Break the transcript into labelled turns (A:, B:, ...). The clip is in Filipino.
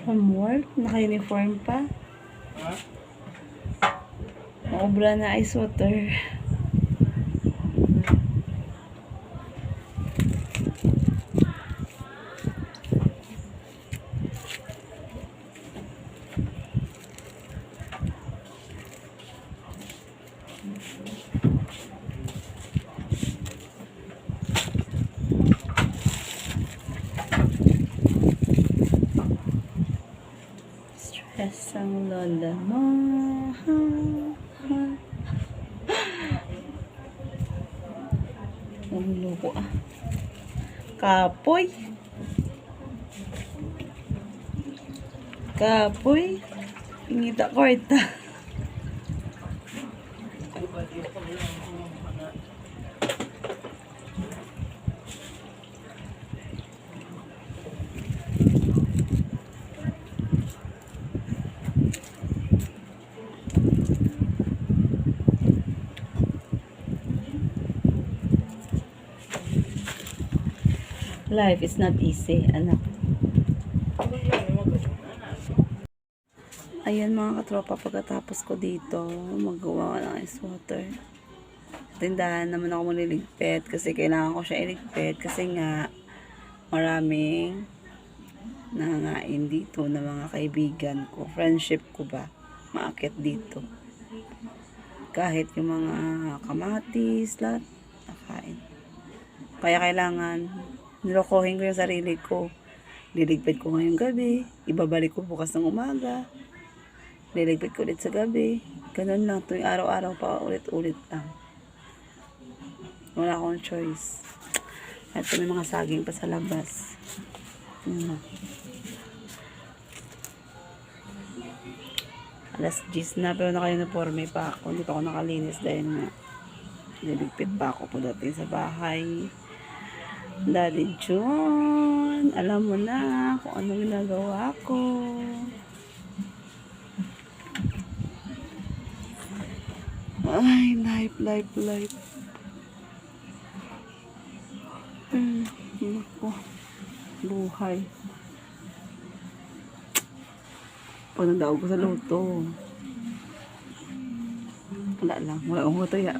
A: Homework? Naka-uniform pa? Maubra na ice water. Stress ang lola mo. Ulo ko ah. Kapoy. Kapoy. Ingita kwarta. Life is not easy, anak. Ayan mga katropa, pagkatapos ko dito, magawa ng ice water. Tindahan naman ako maniligpit kasi kailangan ko siya iligpit kasi nga maraming nangangain dito na mga kaibigan ko. Friendship ko ba? Maakit dito. Kahit yung mga kamatis, lahat nakain. Kaya kailangan nilokohin ko yung sarili ko. Liligpit ko ngayong gabi. Ibabalik ko bukas ng umaga. Liligpit ko ulit sa gabi. Ganun lang. Tuwing araw-araw pa ulit-ulit lang. Wala akong choice. At may mga saging pa sa labas. Alas 10 na pero naka-uniforme pa ako. Hindi pa ako nakalinis dahil nga liligpit pa ako pagdating sa bahay. Daddy John, alam mo na kung ano ginagawa ko. Ay, life. Naku, buhay. Pag nagdaog ko sa luto, wala lang, wala akong mataya.